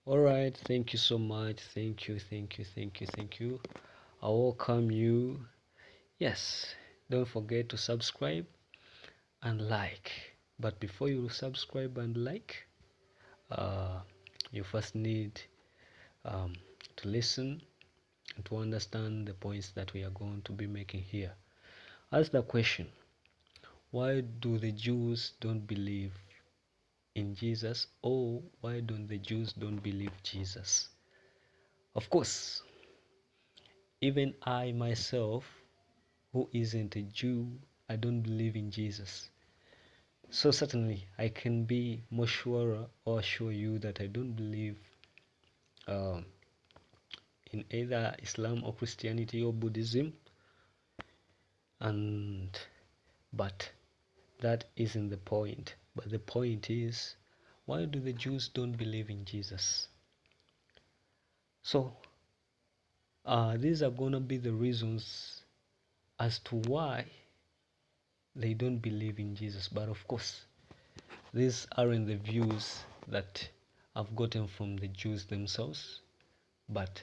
All right, thank you so much. Thank you. I welcome you. Yes, don't forget to subscribe and like. But before you subscribe and like, uh, you first need um, to listen and to understand the points that we are going to be making here. Ask the question: why do the Jews don't believe in Jesus, or why don't the Jews don't believe Jesus? Of course, even I myself, who isn't a Jew, I don't believe in Jesus. So certainly I can be more sure or assure you that I don't believe um, in either Islam or Christianity or Buddhism. And but that isn't the point. But the point is, why do the Jews don't believe in Jesus? So these are gonna be the reasons as to why they don't believe in Jesus. But of course, these aren't the views that I've gotten from the Jews themselves, but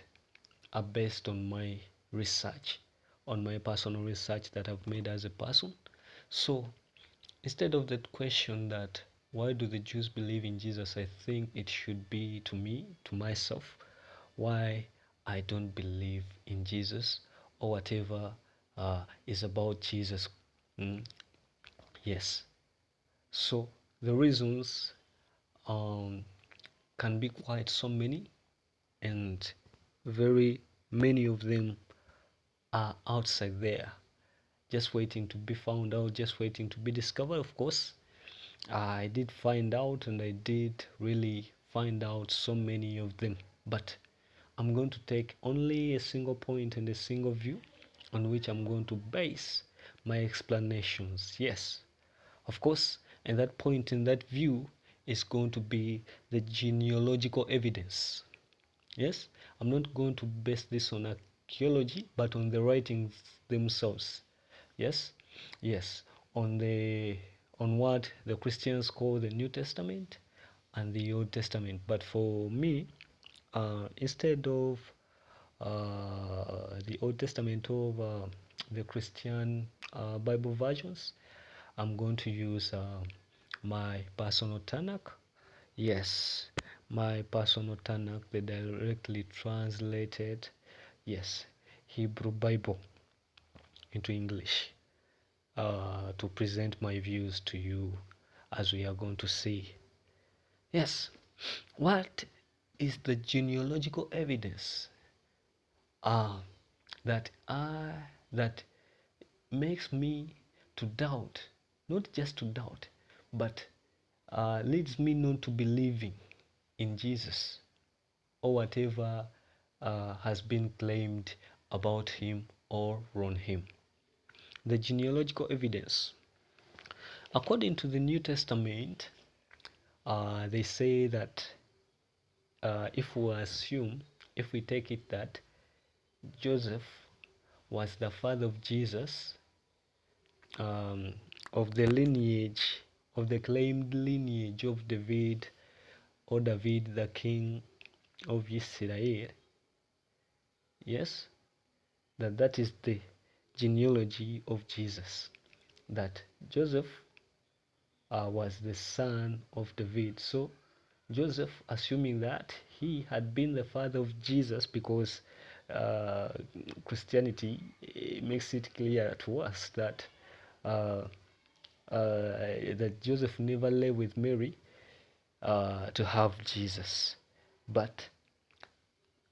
are based on my research, on my personal research that I've made as a person. So instead of that question that why do the Jews believe in Jesus, I think it should be to me, to myself, why I don't believe in Jesus or whatever is about Jesus. Mm, yes. So the reasons um, can be quite so many, and very many of them are outside there, just waiting to be found out, just waiting to be discovered. Of course, I did find out, and I did really find out so many of them, but I'm going to take only a single point and a single view on which I'm going to base my explanations. Yes, of course, and that point in that view is going to be the genealogical evidence. Yes, I'm not going to base this on archaeology, but on the writings themselves. Yes, yes, on what the Christians call the New Testament and the Old Testament. But for me, instead of the Old Testament of the Christian Bible versions, I'm going to use my personal Tanakh. Yes, my personal Tanakh, the directly translated, yes, Hebrew Bible into English, to present my views to you as we are going to see. Yes, what is the genealogical evidence uh, that that makes me to doubt, not just to doubt, but leads me not to believing in Jesus or whatever has been claimed about him or on him? The genealogical evidence. According to the New Testament, they say that if we assume, if we take it that Joseph was the father of Jesus, um, of the lineage, of the claimed lineage of David, or David, the king of Israel, yes, that is the genealogy of Jesus. That Joseph was the son of David. So Joseph, assuming that he had been the father of Jesus, because uh, Christianity makes it clear to us that that Joseph never lay with Mary to have Jesus. But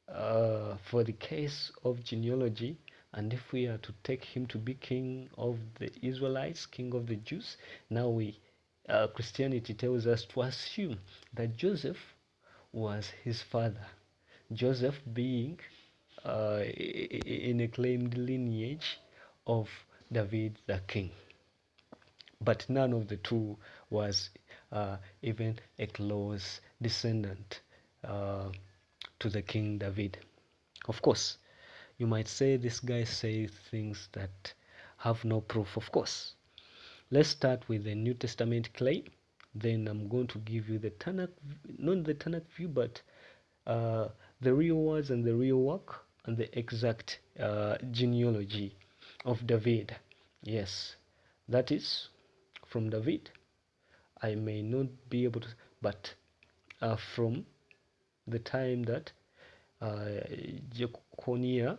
for the case of genealogy, and if we are to take him to be king of the Israelites, king of the Jews, now Christianity tells us to assume that Joseph was his father. Joseph being in a claimed lineage of David the king. But none of the two was even a close descendant to the King David. Of course, you might say this guy says things that have no proof. Of course, let's start with the New Testament claim. Then I'm going to give you the Tanakh, not the Tanakh view, but uh, the real words and the real work and the exact genealogy of David. Yes, that is from David. I may not be able to, but from the time that Jeconiah,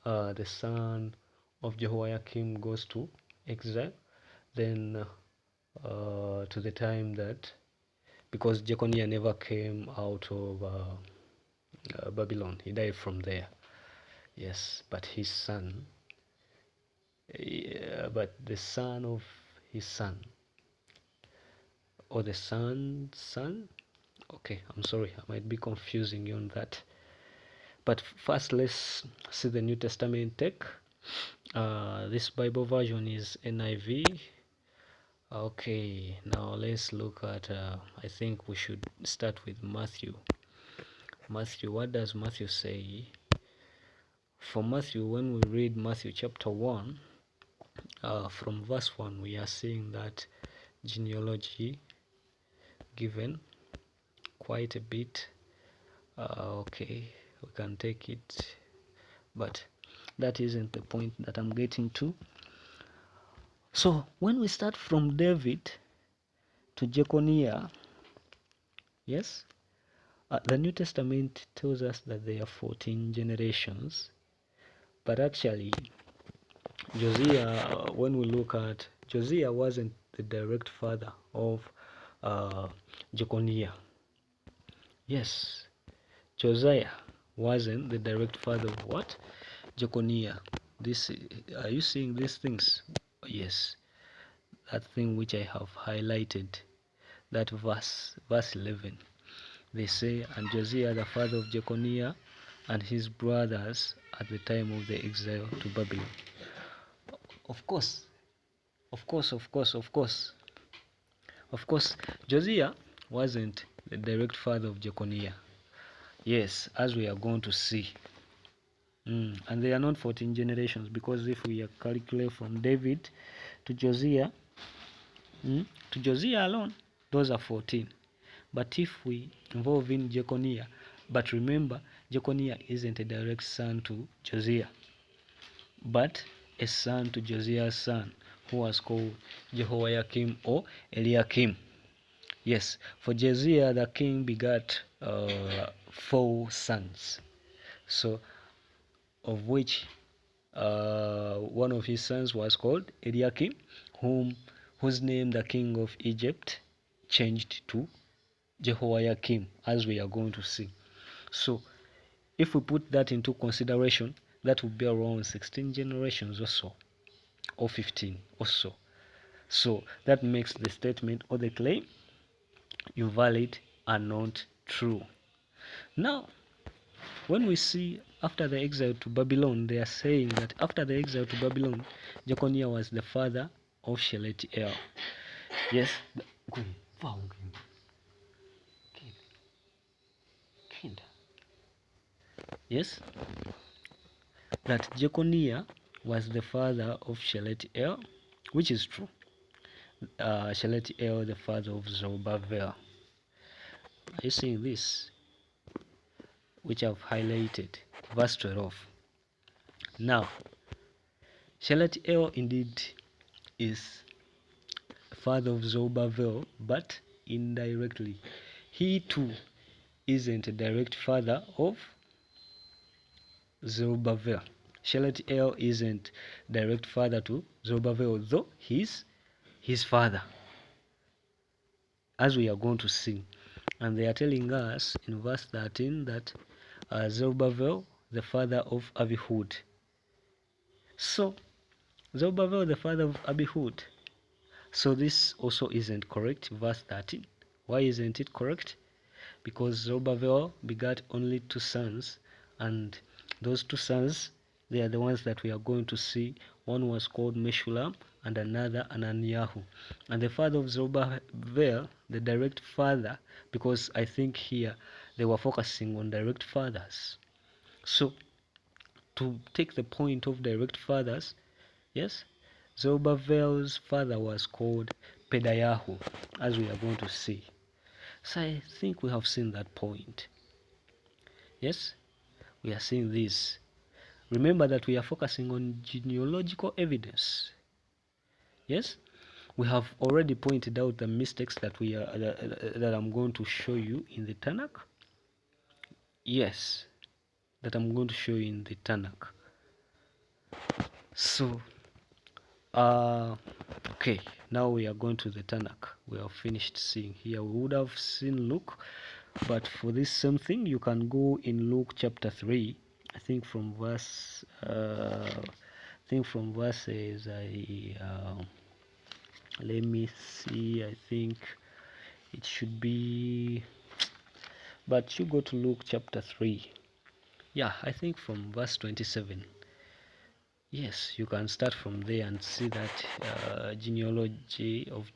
the son of Jehoiakim, goes to exile, then to the time that, because Jeconiah never came out of Babylon, he died from there. Yes, but his son, but the son of his son, or the son's son. Okay, I'm sorry, I might be confusing you on that. But first, let's see the New Testament text. This Bible version is NIV. Okay, now let's look at, I think we should start with Matthew. Matthew, what does Matthew say? For Matthew, when we read Matthew chapter 1, from verse 1, we are seeing that genealogy given quite a bit. Okay, we can take it, but that isn't the point that I'm getting to. So when we start from David to Jeconiah, yes, the New Testament tells us that there are 14 generations, but actually Josiah, when we look at Josiah, wasn't the direct father of Jeconiah. Yes, Josiah wasn't the direct father of what? Jeconiah. This, are you seeing these things? Yes, that thing which I have highlighted, that verse 11. They say, and Josiah the father of Jeconiah and his brothers at the time of the exile to Babylon. Of course, Josiah wasn't the direct father of Jeconiah. Yes, as we are going to see. And they are not 14 generations, because if we calculate from David to Josiah, to Josiah alone, those are 14. But if we involve in Jeconiah, but remember, Jeconiah isn't a direct son to Josiah, but a son to Josiah's son, who was called Jehoiakim or Eliakim. Yes, for Josiah the king begat 4 sons, so of which one of his sons was called Eliakim, whose name the king of Egypt changed to Jehoiakim, as we are going to see. So if we put that into consideration, that would be around 16 generations or so, or 15 or so. So that makes the statement or the claim invalid and not true. Now, when we see after the exile to Babylon, they are saying that after the exile to Babylon, Jeconiah was the father of Shealtiel. Yes, yes, that Jeconiah was the father of Shealtiel, which is true. Shealtiel, the father of Zerubbabel. Are you seeing this? Which I've highlighted, verse 12. Now, Shealtiel indeed is father of Zerubbabel, but indirectly. He too isn't a direct father of Zerubbabel. Shealtiel isn't direct father to Zerubbabel, though he's his father, as we are going to see. And they are telling us in verse 13 that Zerubbabel, the father of Abihud. So, Zerubbabel, the father of Abihud. So this also isn't correct, verse 13. Why isn't it correct? Because Zerubbabel begat only 2 sons, and those 2 sons, they are the ones that we are going to see. One was called Meshullam and another Ananiahu. And the father of Zerubbabel, the direct father, because I think here they were focusing on direct fathers. So, to take the point of direct fathers, yes, Zerubbabel's father was called Pedaiah, as we are going to see. So I think we have seen that point. Yes, we are seeing this. Remember that we are focusing on genealogical evidence. Yes, we have already pointed out the mistakes that that I'm going to show you in the Tanakh. Yes, that I'm going to show you in the Tanakh. So, okay, now we are going to the Tanakh. We have finished seeing here. We would have seen Luke, but for this same thing, you can go in Luke chapter 3. I think from verse. I think from verses. Let me see. I think it should be. But you go to Luke chapter 3. Yeah, I think from verse 27. Yes, you can start from there and see that genealogy of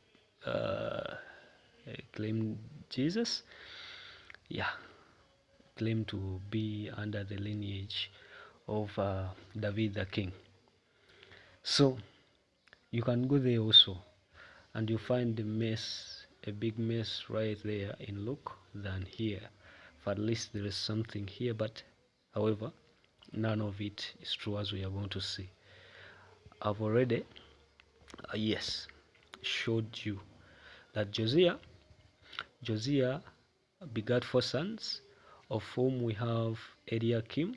claim Jesus. Yeah, claim to be under the lineage of David the king. So you can go there also, and you find the mess, a big mess right there in Luke than here. For at least there is something here, but however, none of it is true, as we are going to see. I've already, yes, showed you that Josiah begat 4 sons, of whom we have Eliakim,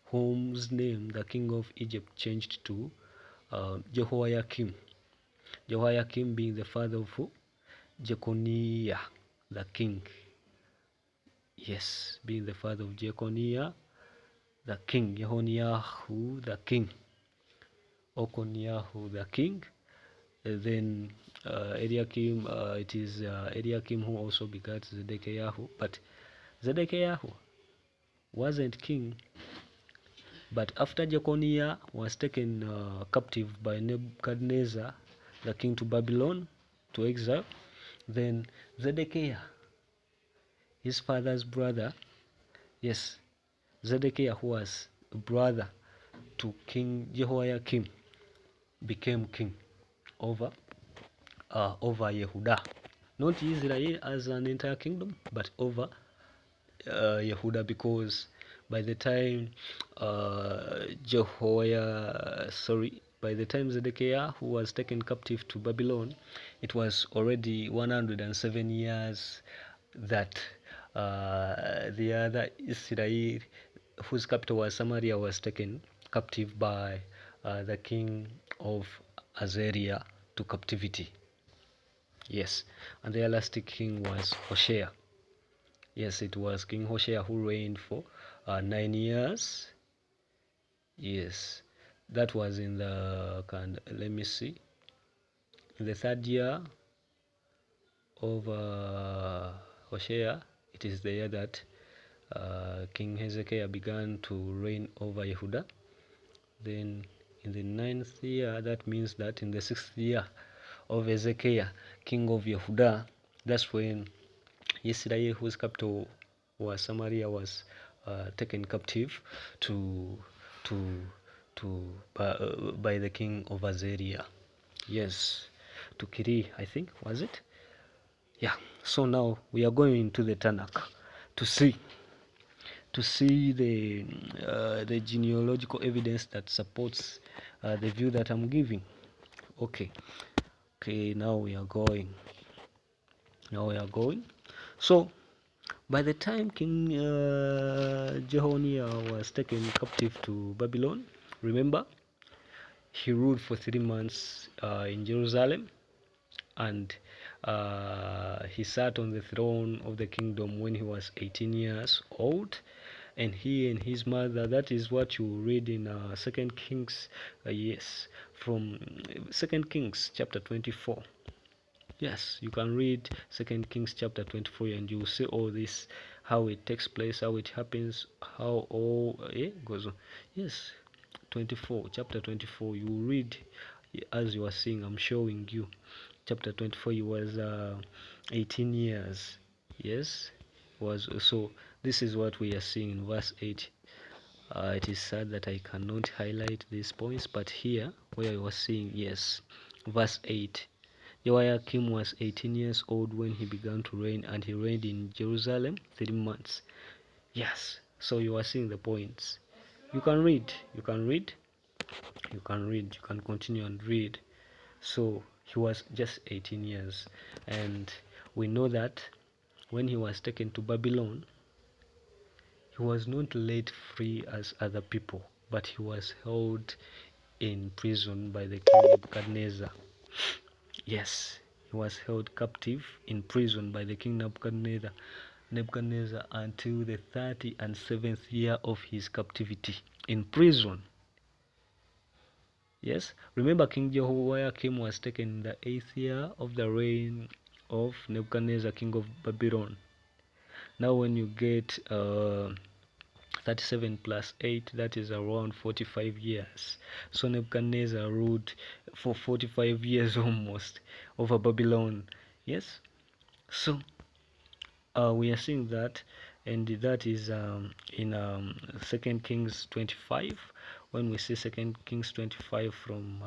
whose name the king of Egypt changed to Jehoiakim. Jehoiakim being the father of who? Jeconiah, the king. Yes, being the father of Jeconiah, the king. Jehoniahu, the king. Okoniahu, the king. Then Eliakim, it is Eliakim who also begat Zedekiah, but Zedekiah wasn't king. But after Jeconiah was taken captive by Nebuchadnezzar, the king, to Babylon, to exile, then Zedekiah, his father's brother, yes, Zedekiah, who was a brother to King Jehoiakim, became king over Yehuda. Not Israel as an entire kingdom, but over Yehuda, because by the time by the time Zedekiah, who was taken captive to Babylon, it was already 107 years that the other Israel, whose capital was Samaria, was taken captive by the king of Assyria to captivity. Yes, and the elastic king was Hoshea. Yes, it was King Hoshea who reigned for 9 years. Yes, that was in the, let me see, in the 3rd year of Hoshea. It is the year that King Hezekiah began to reign over Yehuda. Then in the 9th year, that means that in the 6th year of Hezekiah, king of Yehuda, that's when Israel, whose capital was Samaria, was taken captive by the king of Assyria. Yes, to Kiri, I think, was it? Yeah. So now we are going to the Tanakh to see the genealogical evidence that supports the view that I'm giving. Okay. Now we are going. So by the time King Jehoniah was taken captive to Babylon, remember, he ruled for 3 months in Jerusalem, and he sat on the throne of the kingdom when he was 18 years old. And he and his mother, that is what you read in 2 Kings, yes, from 2 Kings chapter 24. Yes, you can read 2 Kings chapter 24 and you will see all this, how it takes place, how it happens, how all goes on. Yes, chapter 24, you read as you are seeing. I'm showing you chapter 24. He was 18 years. Yes, was so. This is what we are seeing in verse 8. It is sad that I cannot highlight these points, but here where you are seeing, yes, verse 8. Jehoiakim was 18 years old when he began to reign, and he reigned in Jerusalem 3 months. Yes. So you are seeing the points. You can read. You can read. You can read. You can continue and read. So he was just 18 years, and we know that when he was taken to Babylon, he was not let free as other people, but he was held in prison by the king Nebuchadnezzar. Yes, he was held captive in prison by the king Nebuchadnezzar until the 37th year of his captivity in prison. Yes, remember King Jehoiakim was taken in the 8th year of the reign of Nebuchadnezzar, king of Babylon. Now when you get 37 plus 8, that is around 45 years. So Nebuchadnezzar ruled for 45 years almost over Babylon. Yes, so we are seeing that, and that is in 2 Kings 25. When we see 2 Kings 25 from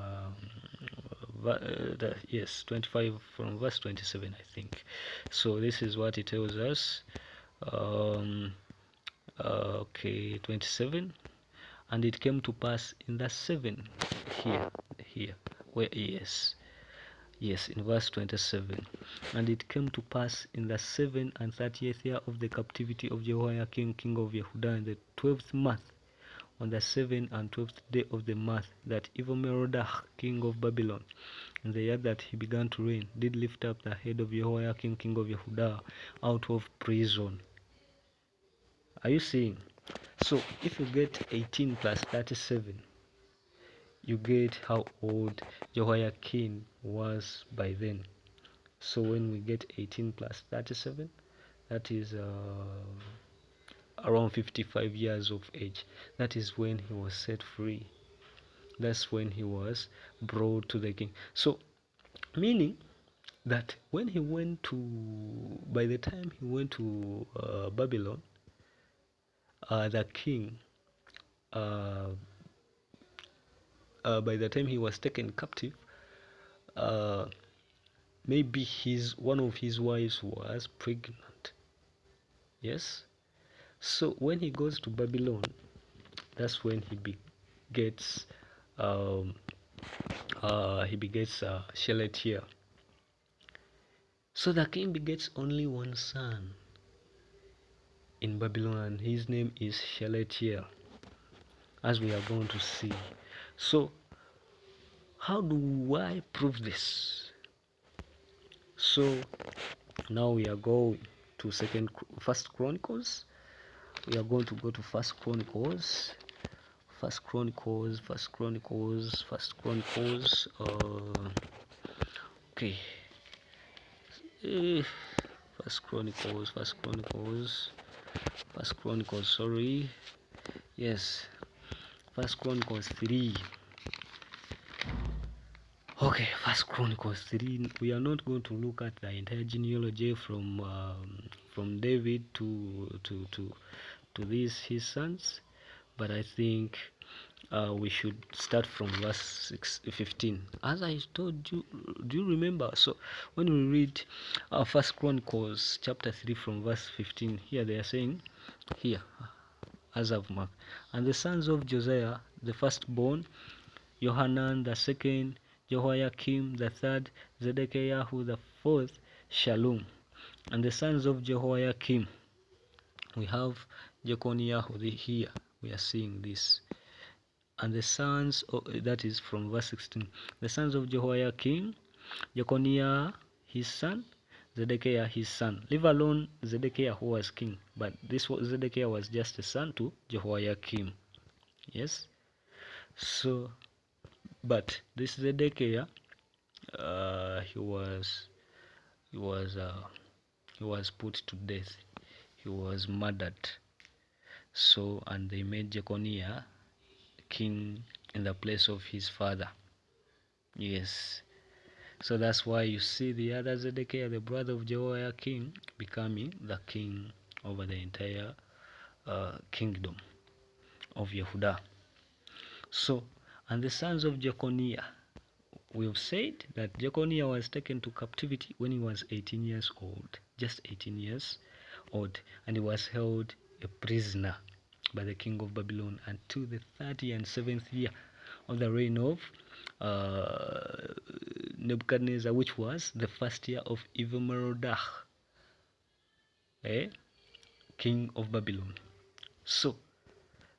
yes, 25 from verse 27, I think. So this is what it tells us. Okay, 27. And it came to pass in the 7 here, where yes, in verse 27. And it came to pass in the 37th year of the captivity of Jehoiakim king of Yehudah, in the 12th month, on the 7th and 12th day of the month, that Evil-Merodach king of Babylon, in the year that he began to reign, did lift up the head of Jehoiakim king of Yehudah out of prison. Are you seeing? So if you get 18 plus 37, you get how old Jehoiakim was by then. So when we get 18 plus 37, that is around 55 years of age. That is when he was set free. That's when he was brought to the king. So meaning that when he went to, by the time he went to Babylon, the king, by the time he was taken captive, maybe one of his wives was pregnant. Yes. So when he goes to Babylon, that's when he begets Shealtiel. So the king begets only one son in Babylon, and his name is Shealtiel, as we are going to see. So how do I prove this? So now we are going to First Chronicles. We are going to go to First Chronicles. Okay. First Chronicles, sorry. Yes. First Chronicles 3. Okay, First Chronicles 3. We are not going to look at the entire genealogy from David to these his sons, but I think we should start from verse 15. As I told you, do you remember? So when we read First Chronicles chapter 3 from verse 15, here they are saying, here, as I've marked, and the sons of Josiah, the firstborn, Johanan the second, Jehoiakim the third, Zedekiah the fourth, Shalom. And the sons of Jehoiakim, we have Jeconiah here. We are seeing this. And the sons of, that is from verse 16, the sons of Jehoiakim, Jeconiah his son, Zedekiah his son. Leave alone Zedekiah who was king, but this Zedekiah was just a son to Jehoiakim. Yes. So but this Zedekiah, he was put to death. He was murdered. So, and they made Jeconiah king in the place of his father. Yes. So that's why you see the other Zedekiah, the brother of Jehoiakim, becoming the king over the entire kingdom of Yehudah. So, and the sons of Jeconiah, we've said that Jeconiah was taken to captivity when he was 18 years old, just 18 years old, and he was held a prisoner by the king of Babylon until the 37th year of the reign of Nebuchadnezzar, which was the first year of Evil-Merodach, king of Babylon. So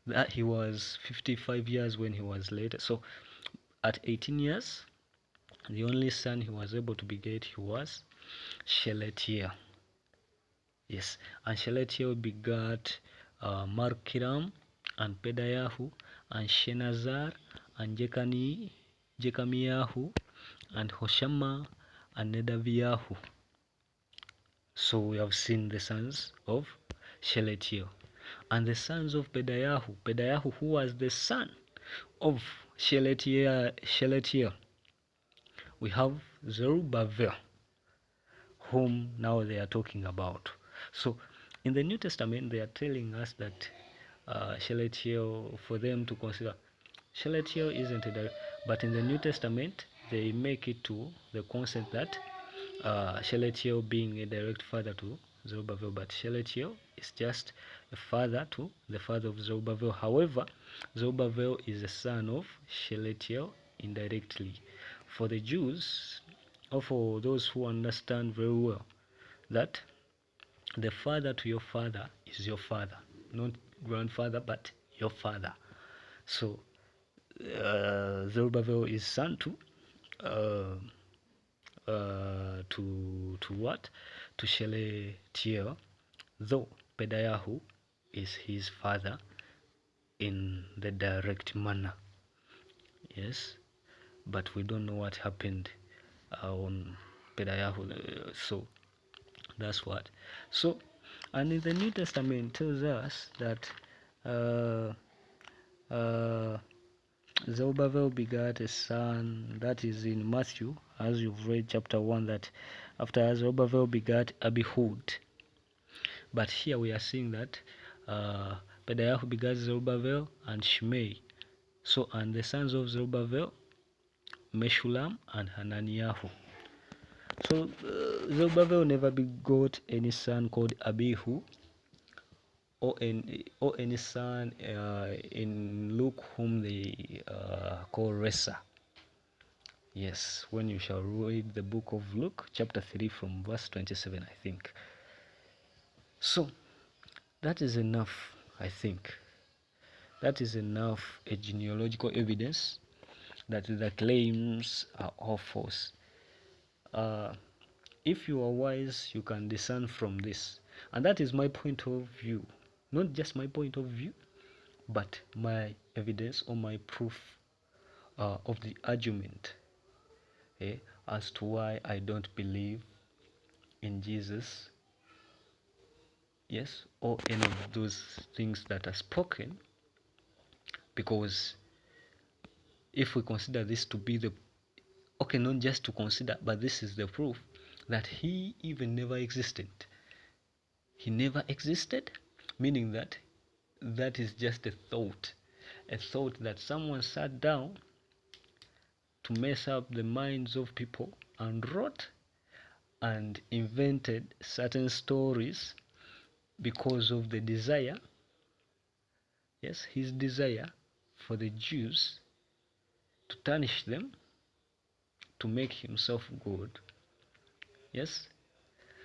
that he was 55 years when he was later. So at 18 years, the only son he was able to beget he was Shealtiel. Yes, and Shealtiel begat Malkiram and Pedaiah and Shenazar and Jekamiah and Hoshama and Nedaviah. So we have seen the sons of Shealtiel. And the sons of Pedaiah, who was the son of Shealtiel, we have Zerubbabel, whom now they are talking about. So in the New Testament, they are telling us that Shealtiel, for them to consider, Shealtiel isn't a, but in the New Testament, they make it to the concept that Shealtiel being a direct father to Zerubbabel, but Shealtiel is just a father to the father of Zerubbabel. However, Zerubbabel is a son of Shealtiel indirectly. For the Jews, or for those who understand very well that the father to your father is your father, not grandfather, but your father. So Zerubbabel is son to what? To Shealtiel, though Pedaiah is his father in the direct manner. Yes, but we don't know what happened on Pedaiah. So that's what. So, and in the New Testament tells us that Zerubbabel begat a son. That is in Matthew, as you've read chapter 1, that after Zerubbabel begat Abihud. But here we are seeing that Pedaiah begat Zerubbabel and Shimei. So, and the sons of Zerubbabel, Meshullam and Hananiah. So, Zerubbabel never begot any son called Abihu, or any son in Luke whom they call Resa. Yes, when you shall read the book of Luke, chapter 3 from verse 27, I think. So, that is enough, I think. That is enough a genealogical evidence that the claims are all false. If you are wise, you can discern from this. And that is my point of view. Not just my point of view, but my evidence or my proof of the argument as to why I don't believe in Jesus, yes, or any of those things that are spoken. Because if we consider this to be the, okay, not just to consider, but this is the proof that he even never existed. He never existed, meaning that that is just a thought that someone sat down to mess up the minds of people and wrote and invented certain stories because of the desire, yes, his desire for the Jews to tarnish them, to make himself good. Yes,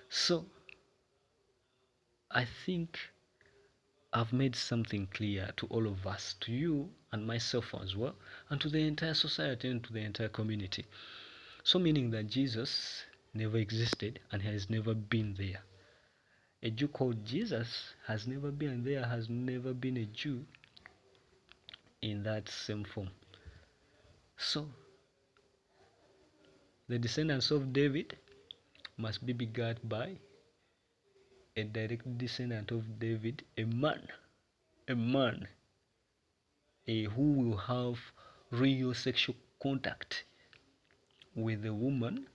so I think I've made something clear to all of us, to you and myself as well, and to the entire society and to the entire community. So meaning that Jesus never existed and has never been there. A Jew called Jesus has never been there, has never been a Jew in that same form. So the descendants of David must be begot by a direct descendant of David, a man who will have real sexual contact with a woman,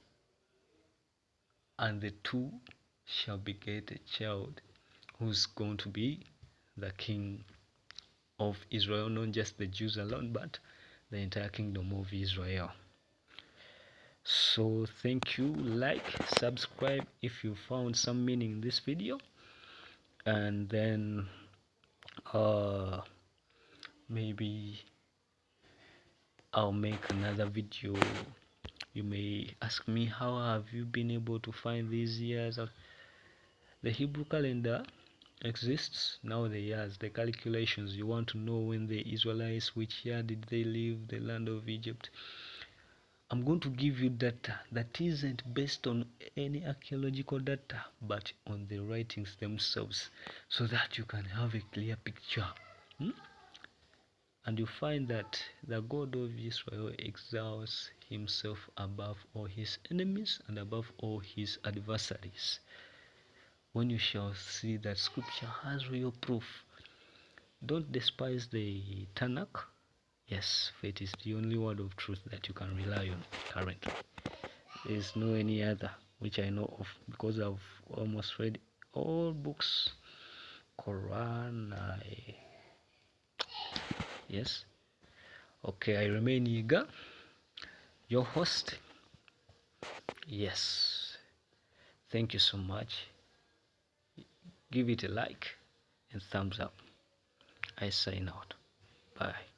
and the two shall beget a child who's going to be the king of Israel, not just the Jews alone, but the entire kingdom of Israel. So thank you, like, subscribe if you found some meaning in this video, and then maybe I'll make another video. You may ask me, how have you been able to find these years? The Hebrew calendar exists now. The years, the calculations, you want to know when the Israelites, which year did they leave the land of Egypt? I'm going to give you data that isn't based on any archaeological data, but on the writings themselves, so that you can have a clear picture. And you find that the God of Israel exalts himself above all his enemies and above all his adversaries. When you shall see that scripture has real proof, don't despise the Tanakh. Yes, for it is the only word of truth that you can rely on currently. There is no any other which I know of, because I've almost read all books, Quran. Yes. Okay, I remain eager, your host. Yes. Thank you so much. Give it a like and thumbs up. I sign out. Bye.